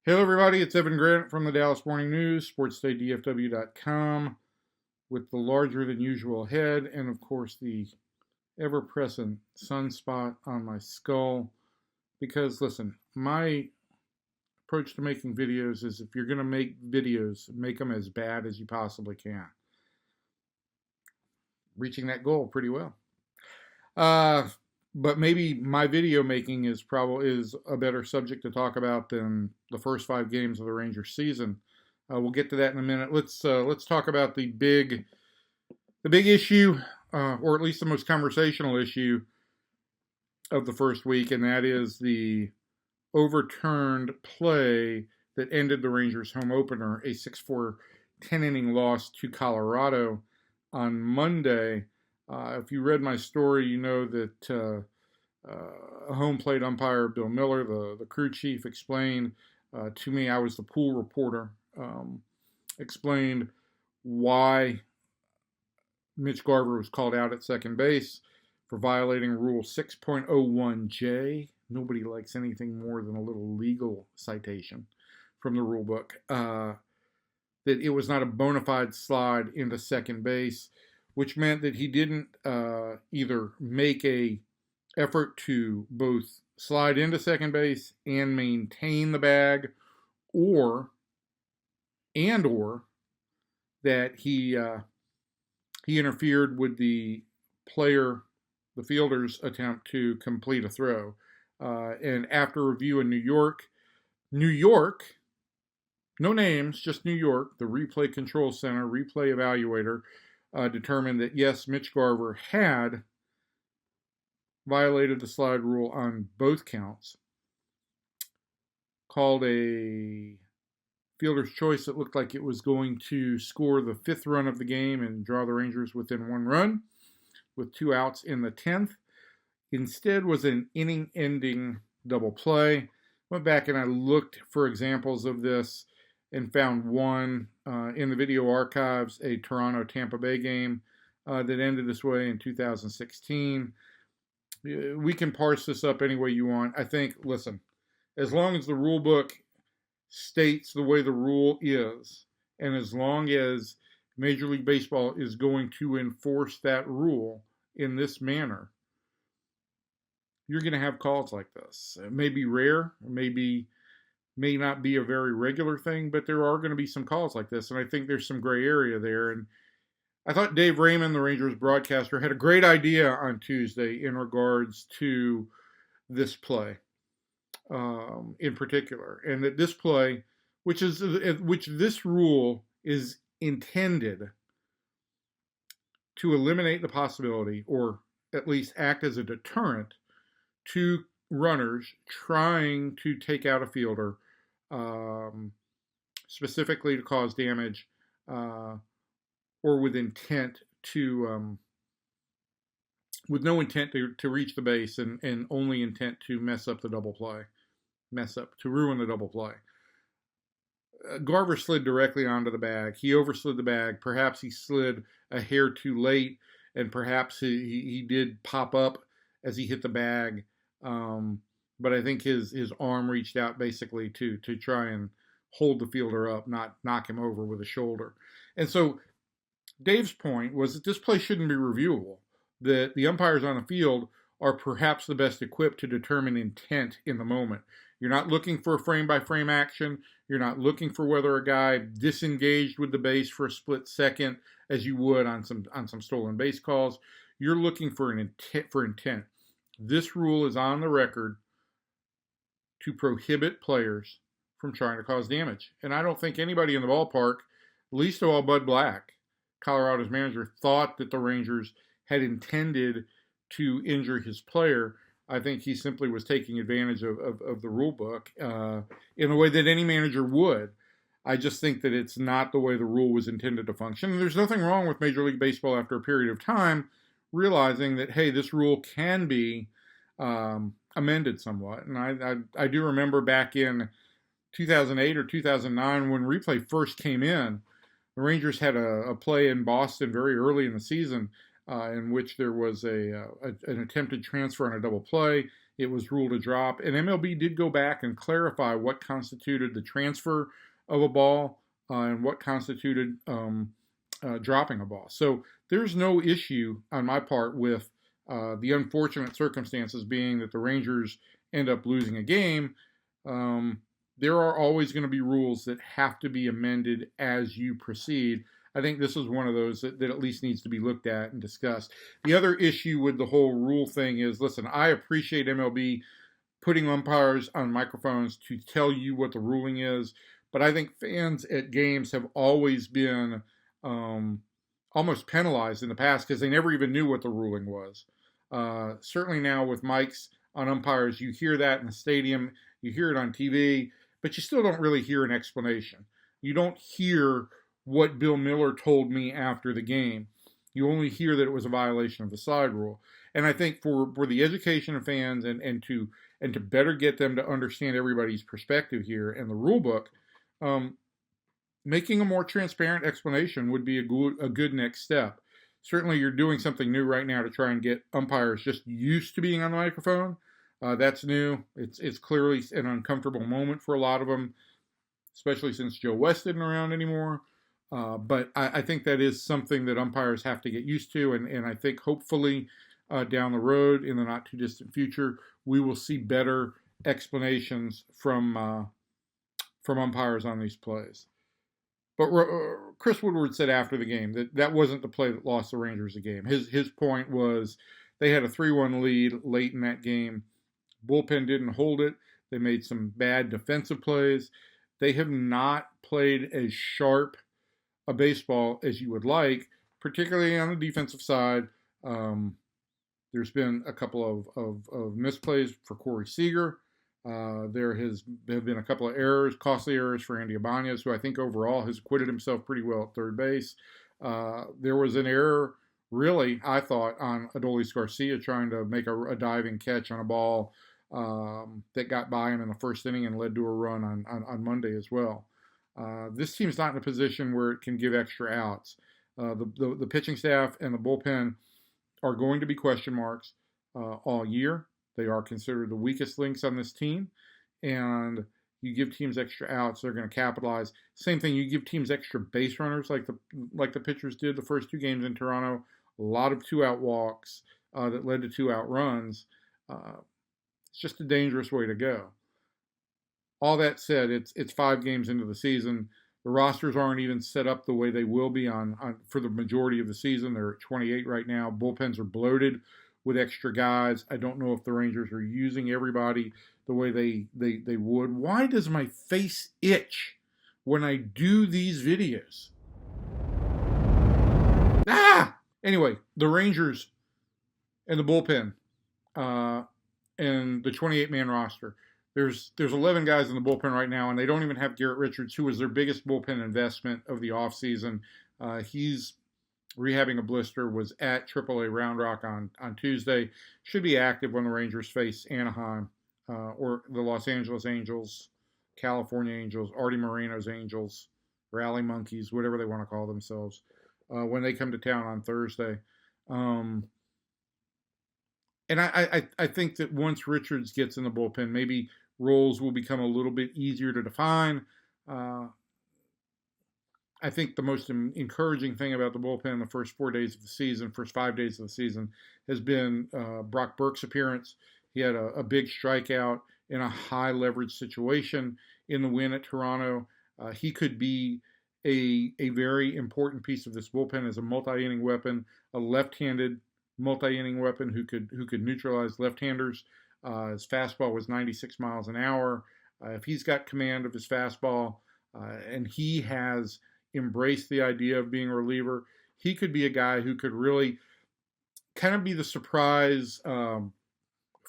Hello, everybody. It's Evan Grant from the Dallas Morning News, sportsdaydfw.com, with the larger than usual head and, of course, the ever present sunspot on my skull. Because, listen, my approach to making videos is if you're going to make videos, make them as bad as you possibly can. Reaching that goal pretty well. But maybe my video making is a better subject to talk about than the first 5 games of the Rangers season. We'll get to that in a minute. Let's talk about the big issue, or at least the most conversational issue of the first week, and that is the overturned play that ended the Rangers' home opener, a 6-4 10-inning loss to Colorado on Monday. If you read my story, you know that a home plate umpire, Bill Miller, the crew chief, explained to me, I was the pool reporter, explained why Mitch Garver was called out at second base for violating Rule 6.01J. Nobody likes anything more than a little legal citation from the rule book. That it was not a bona fide slide into second base, which meant that he didn't either make a effort to both slide into second base and maintain the bag, or that he interfered with the fielder's attempt to complete a throw. And after review in New York, no names, just New York, the Replay Control Center, replay evaluator, determined that yes, Mitch Garver had violated the slide rule on both counts. Called a fielder's choice that looked like it was going to score the 5th run of the game and draw the Rangers within 1 run with 2 outs in the 10th. Instead was an inning-ending double play. Went back and I looked for examples of this and found one in the video archives, a Toronto-Tampa Bay game that ended this way in 2016. We can parse this up any way you want. I think, listen, as long as the rule book states the way the rule is, and as long as Major League Baseball is going to enforce that rule in this manner, you're going to have calls like this. It may be rare, may not be a very regular thing, but there are going to be some calls like this, and I think there's some gray area there. And I thought Dave Raymond, the Rangers broadcaster, had a great idea on Tuesday in regards to this play in particular, and that this play, which this rule is intended to eliminate the possibility, or at least act as a deterrent to runners trying to take out a fielder, specifically to cause damage, or with no intent to reach the base, and only intent to mess up the double play, to ruin the double play. Garver slid directly onto the bag. He overslid the bag. Perhaps he slid a hair too late, and perhaps he did pop up as he hit the bag. But I think his arm reached out basically to try and hold the fielder up, not knock him over with a shoulder. And so Dave's point was that this play shouldn't be reviewable, that the umpires on the field are perhaps the best equipped to determine intent in the moment. You're not looking for a frame-by-frame action. You're not looking for whether a guy disengaged with the base for a split second, as you would on some stolen base calls. You're looking for intent. This rule is on the record to prohibit players from trying to cause damage. And I don't think anybody in the ballpark, least of all Bud Black, Colorado's manager, thought that the Rangers had intended to injure his player. I think he simply was taking advantage of the rule book in a way that any manager would. I just think that it's not the way the rule was intended to function. And there's nothing wrong with Major League Baseball after a period of time realizing that, hey, this rule can be amended somewhat. And I do remember back in 2008 or 2009 when replay first came in, the Rangers had a play in Boston very early in the season in which there was an attempted transfer on a double play. it was ruled a drop. And MLB did go back and clarify what constituted the transfer of a ball and what constituted dropping a ball. So there's no issue on my part with the unfortunate circumstances being that the Rangers end up losing a game. There are always going to be rules that have to be amended as you proceed. I think this is one of those that at least needs to be looked at and discussed. The other issue with the whole rule thing is, listen, I appreciate MLB putting umpires on microphones to tell you what the ruling is, but I think fans at games have always been almost penalized in the past because they never even knew what the ruling was. Certainly now with mics on umpires, you hear that in the stadium, you hear it on TV, but you still don't really hear an explanation. You don't hear what Bill Miller told me after the game. You only hear that it was a violation of the side rule. And I think for the education of fans and to better get them to understand everybody's perspective here and the rule book, making a more transparent explanation would be a good next step. Certainly you're doing something new right now to try and get umpires just used to being on the microphone. That's new. It's clearly an uncomfortable moment for a lot of them, especially since Joe West isn't around anymore. But I think that is something that umpires have to get used to, and I think hopefully down the road in the not too distant future, we will see better explanations from umpires on these plays. But Chris Woodward said after the game that wasn't the play that lost the Rangers the game. His point was they had a 3-1 lead late in that game. Bullpen didn't hold it. They made some bad defensive plays. They have not played as sharp a baseball as you would like, particularly on the defensive side. There's been a couple of misplays for Corey Seager. There have been a couple of errors, costly errors for Andy Ibanez, who I think overall has acquitted himself pretty well at third base. There was an error, really, I thought, on Adolis Garcia trying to make a diving catch on a ball that got by him in the first inning and led to a run on Monday as well. This team's not in a position where it can give extra outs. The pitching staff and the bullpen are going to be question marks all year. They are considered the weakest links on this team, and you give teams extra outs, they're going to capitalize. Same thing, you give teams extra base runners like the pitchers did the first two games in Toronto. A lot of 2-out walks that led to 2-out runs. It's just a dangerous way to go. All that said, it's 5 games into the season. The rosters aren't even set up the way they will be on for the majority of the season. They're at 28 right now. Bullpens are bloated with extra guys. I don't know if the Rangers are using everybody the way they would. Why does my face itch when I do these videos? Anyway, the Rangers and the bullpen and the 28-man roster. There's 11 guys in the bullpen right now, and they don't even have Garrett Richards, who was their biggest bullpen investment of the offseason. He's rehabbing a blister, was at AAA Round Rock on Tuesday. Should be active when the Rangers face Anaheim or the Los Angeles Angels, California Angels, Artie Moreno's Angels, Rally Monkeys, whatever they want to call themselves, when they come to town on Thursday. And I think that once Richards gets in the bullpen, maybe roles will become a little bit easier to define. I think the most encouraging thing about the bullpen the first 5 days of the season, has been Brock Burke's appearance. He had a big strikeout in a high leverage situation in the win at Toronto. He could be a very important piece of this bullpen as a multi-inning weapon, a left-handed multi-inning weapon who could neutralize left-handers. His fastball was 96 miles an hour. If he's got command of his fastball and he has embraced the idea of being a reliever, he could be a guy who could really kind of be the surprise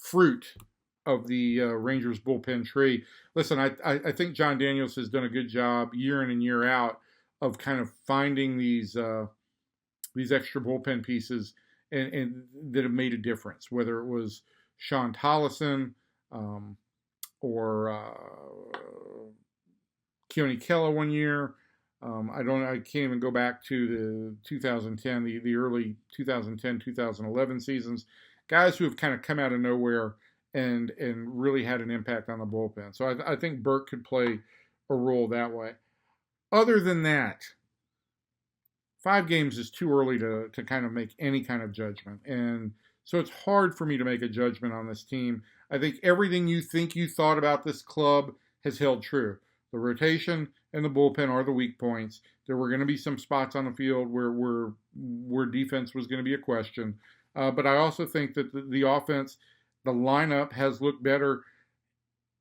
fruit of the Rangers bullpen tree. Listen, I think John Daniels has done a good job year in and year out of kind of finding these extra bullpen pieces and that have made a difference, whether it was Sean Tollison or Keone Kela one year. I can't even go back to the 2010, the early 2010, 2011 seasons. Guys who have kind of come out of nowhere and really had an impact on the bullpen. So I think Burke could play a role that way. Other than that, 5 games is too early to kind of make any kind of judgment. And so it's hard for me to make a judgment on this team. I think everything you think you thought about this club has held true. The rotation and the bullpen are the weak points. There were going to be some spots on the field where defense was going to be a question. But I also think that the offense, the lineup has looked better.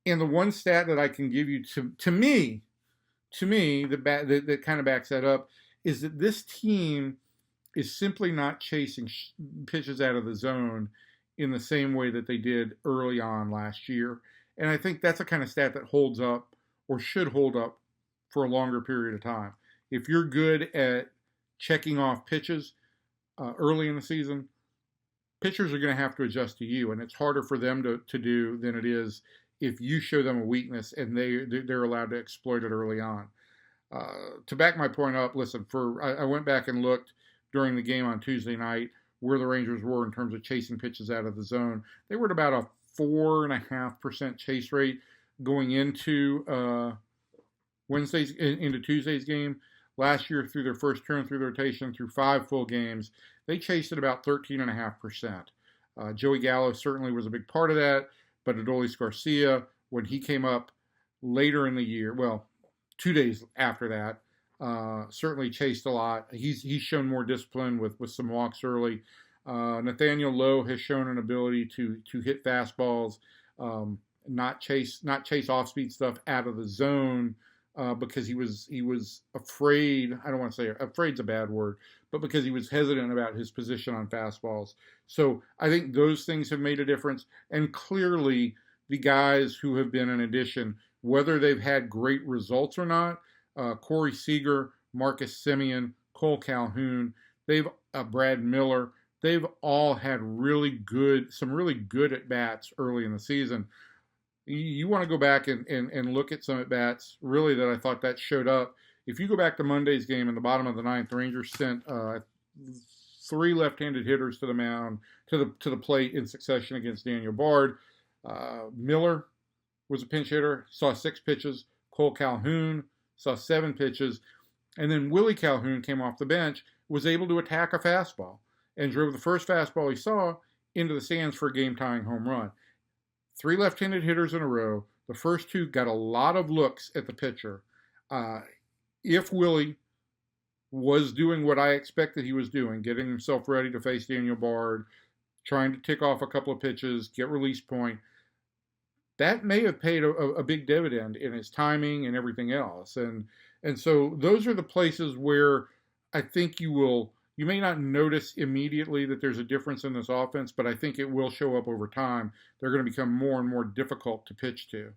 And the one stat that I can give you to me, that kind of backs that up, is that this team is simply not chasing pitches out of the zone in the same way that they did early on last year. And I think that's a kind of stat that holds up or should hold up for a longer period of time. If you're good at checking off pitches early in the season, pitchers are going to have to adjust to you, and it's harder for them to do than it is if you show them a weakness and they're allowed to exploit it early on. To back my point up, listen, I went back and looked during the game on Tuesday night where the Rangers were in terms of chasing pitches out of the zone. They were at about a 4.5% chase rate going into into Tuesday's game. Last year, through their first turn through the rotation, through 5 full games, they chased at about 13.5%. Joey Gallo certainly was a big part of that, but Adolis Garcia, when he came up later in the year, 2 days after that, certainly chased a lot. He's shown more discipline with some walks early. Nathaniel Lowe has shown an ability to hit fastballs, not chase off-speed stuff out of the zone because he was afraid. I don't want to say afraid's a bad word, but because he was hesitant about his position on fastballs. So I think those things have made a difference. And clearly, the guys who have been an addition, whether they've had great results or not, Corey Seager, Marcus Semien, Cole Calhoun, Brad Miller, they've all had some really good at-bats early in the season. You want to go back and look at some at-bats, really, that I thought that showed up. If you go back to Monday's game in the bottom of the ninth, the Rangers sent 3 left-handed hitters to the mound, to the plate in succession against Daniel Bard. Miller was a pinch hitter, saw 6 pitches. Cole Calhoun saw 7 pitches. And then Willie Calhoun came off the bench, was able to attack a fastball, and drove the first fastball he saw into the stands for a game-tying home run. 3 left-handed hitters in a row. The first 2 got a lot of looks at the pitcher. If Willie was doing what I expected he was doing, getting himself ready to face Daniel Bard, trying to tick off a couple of pitches, get release point, that may have paid a big dividend in his timing and everything else. And so those are the places where I think you may not notice immediately that there's a difference in this offense, but I think it will show up over time. They're going to become more and more difficult to pitch to.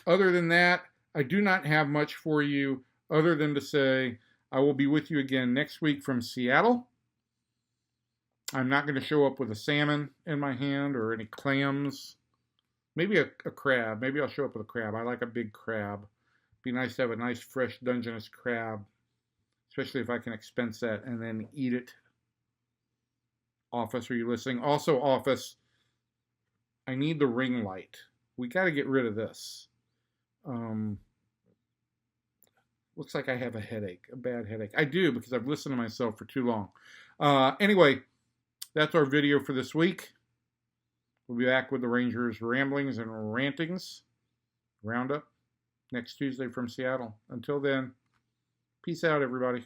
Other than that, I do not have much for you other than to say I will be with you again next week from Seattle. I'm not going to show up with a salmon in my hand or any clams. Maybe a crab. Maybe I'll show up with a crab. I like a big crab. Be nice to have a nice, fresh Dungeness crab, especially if I can expense that and then eat it. Office, are you listening? Also, Office, I need the ring light. We got to get rid of this. Looks like I have a headache, a bad headache. I do, because I've listened to myself for too long. Anyway, that's our video for this week. We'll be back with the Rangers' ramblings and rantings roundup next Tuesday from Seattle. Until then, peace out, everybody.